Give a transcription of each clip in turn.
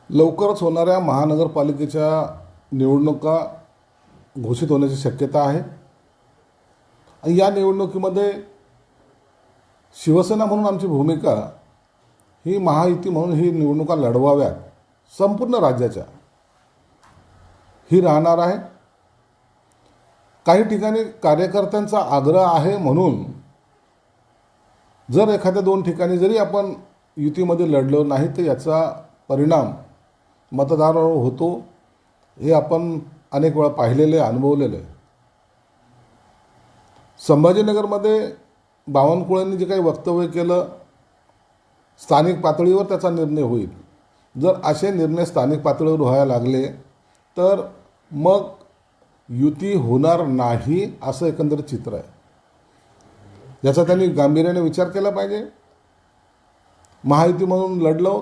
लवकरच होणाऱ्या महानगरपालिकेच्या निवडणुका घोषित होण्याची शक्यता आहे आणि या निवडणुकीमध्ये शिवसेना म्हणून आमची भूमिका ही महायुती म्हणून ही निवडणुका लढवाव्यात संपूर्ण राज्याच्या ही राहणार आहे। काही ठिकाणी कार्यकर्त्यांचा आग्रह आहे म्हणून जर एखाद्या दोन ठिकाणी जरी आपण युतीमध्ये लढलो नाही तर याचा परिणाम मतदारावर होतो हे आपण अनेक वेळा पाहिलेले अनुभवलेले। संभाजीनगरमध्ये बावनकुळेंनी जे काही वक्तव्य केलं स्थानिक पातळीवर त्याचा निर्णय होईल। जर असे निर्णय स्थानिक पातळीवर व्हायला लागले तर मग युती होणार नाही असं एकंदरीत चित्र आहे। याचा त्यांनी गांभीर्याने विचार केला पाहिजे। महायुती म्हणून लढलो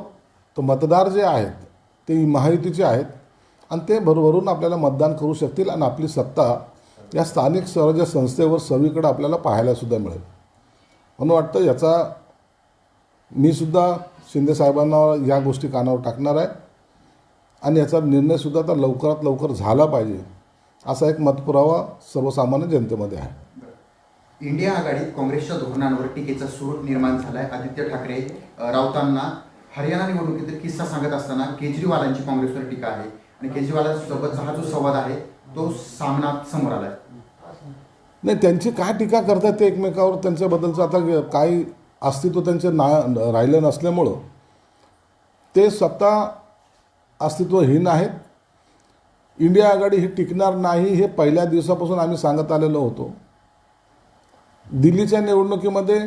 तर मतदार जे आहेत ते महायुतीचे आहेत आणि ते भरभरून आपल्याला मतदान करू शकतील आणि आपली सत्ता या स्थानिक स्वराज्य संस्थेवर सगळीकडे आपल्याला पाहायला सुद्धा मिळेल। म्हणून वाटतं याचा मी सुद्धा शिंदे साहेबांना या गोष्टी कानावर टाकणार आहे आणि याचा निर्णय सुद्धा आता लवकरात लवकर झाला पाहिजे असा एक मतपुरावा सर्वसामान्य जनतेमध्ये आहे। इंडिया आघाडीत काँग्रेसच्या धोरणांवर टीकेचा सूर निर्माण झालाय। आदित्य ठाकरे राऊतांना हरियाणा निवडणुकीतील किस्सा सांगत असताना केजरीवालांची काँग्रेसवर टीका आहे आणि केजरीवालांसोबतचा हा जो संवाद आहे तो सामनात समोर आलाय। नाही, त्यांची काय टीका करतात ते एकमेकावर त्यांच्याबद्दलचं आता काही अस्तित्व त्यांचे राहिलं नसल्यामुळं ते स्वतः अस्तित्वहीन आहेत। इंडिया आघाडी ही टिकणार नाही हे पहिल्या दिवसापासून आम्ही सांगत आलेलो होतो। दिल्लीच्या निवडणुकीमध्ये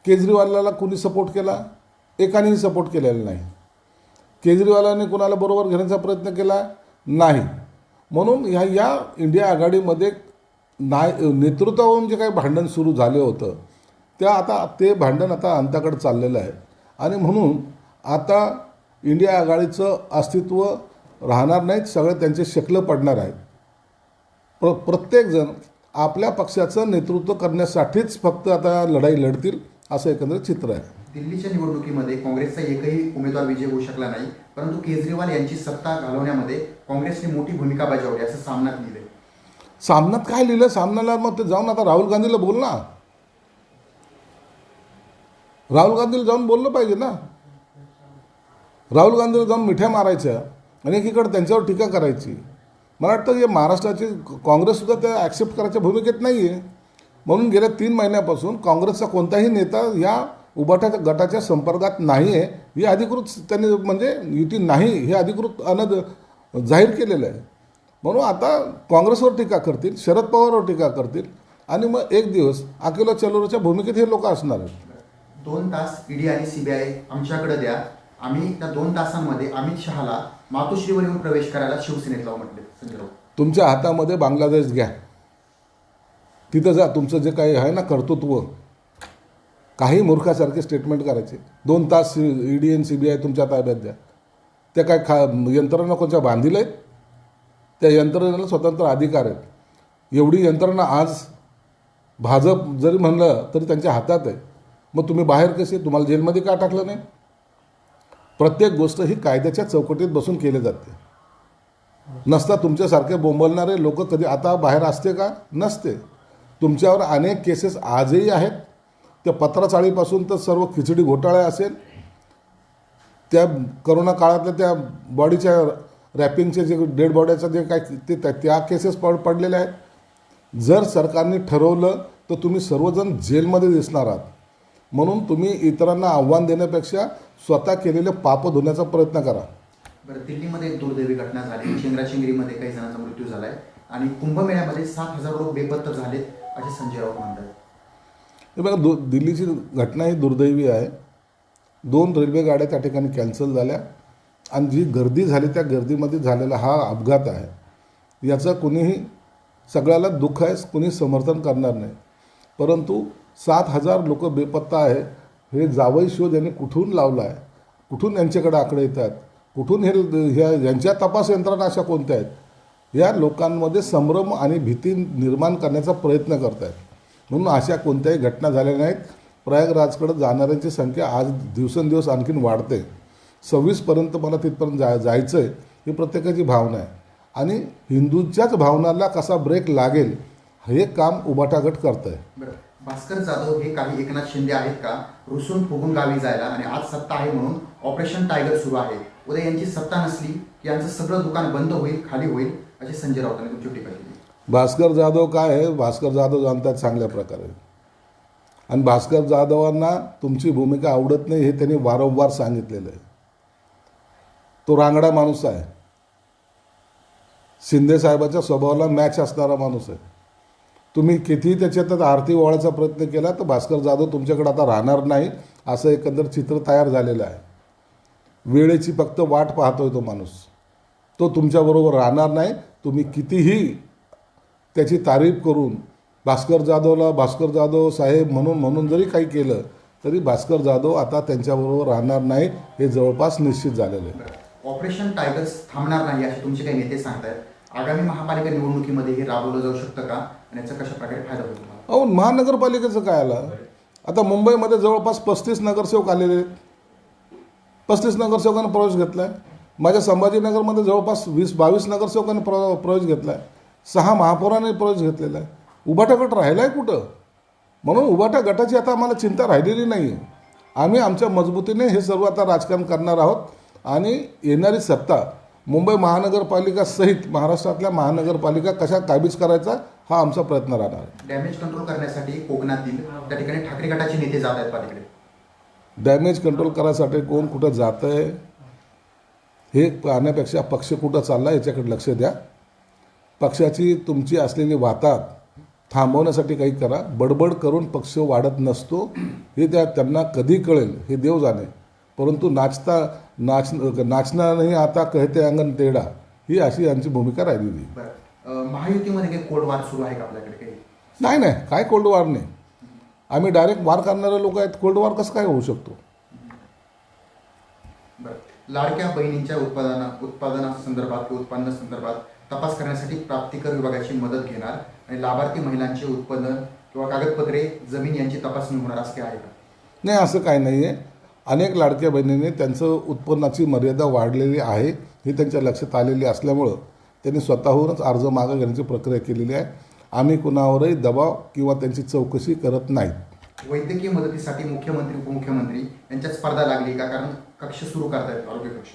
केजरीवालाला कुणी सपोर्ट केला? एकानेही सपोर्ट केलेला नाही। केजरीवालांनी कुणाला बरोबर घेण्याचा प्रयत्न केला नाही। म्हणून या इंडिया आघाडीमध्ये नेतृत्वावरून जे काही भांडण सुरू झाले होतं ते भांडण आता अंताकडे चाललेलं आहे आणि म्हणून आता इंडिया आघाडीचं अस्तित्व राहणार नाहीत। सगळे त्यांचे शकलं पडणार आहेत। प्रत्येकजण आपल्या पक्षाचं नेतृत्व करण्यासाठीच फक्त आता लढाई लढतील असं एकंदरीत चित्र आहे। दिल्लीच्या निवडणुकीमध्ये काँग्रेसचा एकही उमेदवार विजय होऊ शकला नाही, परंतु केजरीवाल यांची सत्ता घालवण्यामध्ये काँग्रेसने मोठी भूमिका बजावली असं सामनात लिहिलंय। सामनात काय लिहिलं? सामनाला मग ते जाऊन आता राहुल गांधीला बोल ना। राहुल गांधीला जाऊन बोललं पाहिजे ना। राहुल गांधीला जाऊन मिठ्या मारायच्या आणि एकीकडे त्यांच्यावर टीका करायची। मला वाटतं हे महाराष्ट्राची काँग्रेससुद्धा त्या ॲक्सेप्ट करायच्या भूमिकेत नाही आहे। म्हणून गेल्या 3 महिन्यापासून काँग्रेसचा कोणताही नेता या उभाट्या गटाच्या संपर्कात नाही आहे हे अधिकृत त्यांनी म्हणजे युती नाही हे अधिकृत जाहीर केलेलं आहे। म्हणून आता काँग्रेसवर टीका करतील, शरद पवारवर टीका करतील आणि मग एक दिवस अकेला चलोरच्या भूमिकेत हे लोक असणार आहेत। 2 तास ईडी आणि सीबीआय आमच्याकडे द्या, आम्ही त्या 2 तासांमध्ये अमित शहाला मातोश्रीवर येऊन प्रवेश करायला शिवसेनेत लावू म्हटले संजय राऊत। तुमच्या हातामध्ये बांगलादेश घ्या, तिथं जा, तुमचं जे काही आहे ना कर्तृत्व, काही मूर्खासारखे स्टेटमेंट करायचे। 2 तास ईडी आणि सीबीआय तुमच्या ताब्यात द्या। त्या काय यंत्रणा कोणत्या बांधील आहेत? त्या यंत्रणेला स्वतंत्र अधिकार आहेत। एवढी यंत्रणा आज भाजप जरी म्हणलं तरी त्यांच्या हातात आहे। मग तुम्ही बाहेर कसे? तुम्हाला जेलमध्ये का टाकलं नाही? प्रत्येक गोष्ट ही कायद्याच्या चौकटीत बसून केली जाते। नसता तुमच्यासारखे बोंबलणारे लोक कधी आता बाहेर असते का? नसते। तुमच्यावर अनेक केसेस आजही आहेत। त्या पत्राचाळीपासून तर सर्व खिचडी घोटाळे असेल, त्या करोना काळातल्या त्या बॉडीच्या रॅपिंगचे जे डेड बॉड्याचं जे काय त्या केसेस पडलेल्या आहेत। जर सरकारने ठरवलं तर तुम्ही सर्वजण जेलमध्ये दिसणार आहात। म्हणून तुम्ही इतरांना आव्हान देण्यापेक्षा स्वतः केलेले पाप धुण्याचा प्रयत्न करा। बरं, दिल्लीमध्ये एक दुर्दैवी घटना झाली। चेंगराचेंगरीमध्ये काही जणांचा मृत्यू झालाय आणि कुंभमेळ्यामध्ये 7,000 लोक बेपत्ता झालेत असे संजय राऊत म्हणतात। हे बघा, दिल्लीची घटना ही दुर्दैवी आहे। 2 रेल्वे गाड्या त्या ठिकाणी कॅन्सल झाल्या आणि जी गर्दी झाली त्या गर्दीमध्ये झालेला हा अपघात आहे। याचं कुणीही सगळ्याला दुःख आहे, कुणी समर्थन करणार नाही। परंतु 7,000 लोक बेपत्ता आहे हे जावई शोध यांनी कुठून लावला आहे? कुठून यांच्याकडे आकडे येतात? कुठून यांच्या तपास यंत्रणा अशा कोणत्या आहेत? या लोकांमध्ये संभ्रम आणि भीती निर्माण करण्याचा प्रयत्न करत आहेत। म्हणून अशा कोणत्याही घटना झाल्या नाहीत। प्रयागराजकडे जाणाऱ्यांची संख्या आज दिवसेंदिवस आणखीन वाढते 26पर्यंत मला तिथपर्यंत जायचं आहे ही प्रत्येकाची भावना आहे. आणि हिंदूंच्याच भावनाला कसा ब्रेक लागेल हे काम उभाटा गट करतं आहे. बरं, भास्कर जाधव हे काही एकनाथ शिंदे आहेत का रुसून फुगून गावी जायला आणि आज सत्ता आहे म्हणून ऑपरेशन टायगर सुरू आहे, उद्या यांची सत्ता नसली की यांचं सगळं दुकान बंद होईल, खाली होईल, अशी संजय राऊतांनी तुमची टीका केली. भास्कर जाधव काय आहे, भास्कर जाधव जाणतात चांगल्या प्रकारे. आणि भास्कर जाधवांना तुमची भूमिका आवडत नाही हे त्यांनी वारंवार सांगितलेलं आहे. तो रांगडा माणूस आहे, शिंदे साहेबाच्या स्वभावाला मॅच असणारा माणूस आहे. तुम्ही कितीही त्याच्यात आरती ओवाळायचा प्रयत्न केला तर भास्कर जाधव तुमच्याकडे आता राहणार नाही असं एकंदर चित्र तयार झालेलं आहे. वेळेची फक्त वाट पाहतोय तो माणूस. तो तुमच्याबरोबर राहणार नाही. तुम्ही कितीही त्याची तारीफ करून भास्कर जाधव साहेब म्हणून जरी काही केलं तरी भास्कर जाधव आता त्यांच्याबरोबर राहणार नाही हे जवळपास निश्चित झालेलं आहे. ऑपरेशन टायगर्स थांबणार नाही असे तुमचे काही नेते सांगतायत. आगामी महापालिका निवडणुकीमध्ये हे राबवलं जाऊ शकतं का आणि याचा कशा प्रकारे फायदा होईल तुम्हाला? अहो, महानगरपालिकेचं काय आलं आता मुंबईमध्ये जवळपास 35 नगरसेवक आलेले आहेत. 35 नगरसेवकांनी प्रवेश घेतला आहे. माझ्या संभाजीनगरमध्ये जवळपास 20-22 नगरसेवकांनी प्रवेश घेतला आहे. 6 महापौरांनी प्रवेश घेतलेला आहे. उभाटा गट राहिला आहे कुठं? म्हणून उभाटा गटाची आता आम्हाला चिंता राहिलेली नाही आहे. आम्ही आमच्या मजबूतीने हे सर्व आता राजकारण करणार आहोत आणि येणारी सत्ता मुंबई महानगरपालिका सहित महाराष्ट्रातल्या महानगरपालिका कशा काबीज करायचा हा आमचा प्रयत्न राहणार आहे. डॅमेज कंट्रोल करण्यासाठी कोकणातील त्या ठिकाणी ठाकरे गटाचे नेते जात आहेत पालिकडे. डॅमेज कंट्रोल करायसाठी कोण कुठं जातं आहे हे पाहण्यापेक्षा पक्ष कुठं चालला याच्याकडे लक्ष द्या. पक्षाची तुमची असलेली वाताहत थांबवण्यासाठी काही करा. बडबड करून पक्ष वाढत नसतो हे त्यांना कधी कळेल हे देव जाणे. परंतु नाचना नाही आता कहते अंगण तेढा ही अशी यांची भूमिका राहिलेली. बरं, महायुतीमध्ये काही कोल्ड वार सुरू आहे का आपल्याकडे काही? नाही काय कोल्ड वॉर नाही. आम्ही डायरेक्ट वार करणारे लोक आहेत. कोल्ड वॉर कसं काय होऊ शकतो? बरं, लाडक्या बहिणींच्या उत्पादनासंदर्भात किंवा उत्पन्नासंदर्भात तपास करण्यासाठी प्राप्तिकर विभागाची मदत घेणार आणि लाभार्थी महिलांचे उत्पादन किंवा कागदपत्रे जमीन यांची तपासणी होणार असं काय आहे का? नाही, असं काही नाही आहे. अनेक लाडक्या बहिणींनी त्यांचं उत्पन्नाची मर्यादा वाढलेली आहे ही त्यांच्या लक्षात आलेली असल्यामुळं त्यांनी स्वतःहूनच अर्ज मागं घेण्याची प्रक्रिया केलेली आहे. आम्ही कुणावरही दबाव किंवा त्यांची चौकशी करत नाही. वैद्यकीय मदतीसाठी मुख्यमंत्री उपमुख्यमंत्री यांच्यात स्पर्धा लागली का? कारण कक्ष सुरू करतायत आरोग्य कक्ष.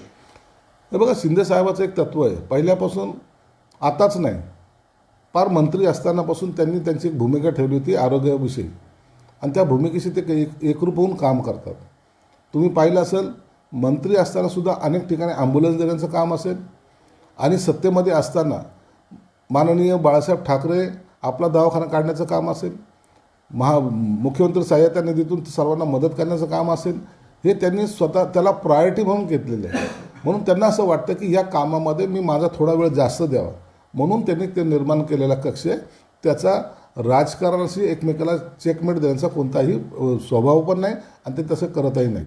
हे बघा, शिंदे साहेबाचं एक तत्त्व आहे. पहिल्यापासून आताच नाही, फार मंत्री असतानापासून त्यांनी त्यांची एक भूमिका ठेवली होती आरोग्याविषयी आणि त्या भूमिकेशी ते एकरूप होऊन काम करतात. तुम्ही पाहिलं असेल, मंत्री असतानासुद्धा अनेक ठिकाणी ॲम्ब्युलन्स देण्याचं काम असेल आणि सत्तेमध्ये असताना माननीय बाळासाहेब ठाकरे आपला दवाखाना काढण्याचं काम असेल, मुख्यमंत्री सहाय्यता निधीतून सर्वांना मदत करण्याचं काम असेल, हे त्यांनी स्वतः त्याला प्रायोरिटी म्हणून घेतलेलं आहे. म्हणून त्यांना असं वाटतं की या कामामध्ये मी माझा थोडा वेळ जास्त द्यावा म्हणून त्यांनी ते निर्माण केलेला कक्ष आहे. त्याचा राजकारणाशी एकमेकाला चेकमेट देण्याचा कोणताही स्वभाव पण नाही आणि ते तसं करतही नाही.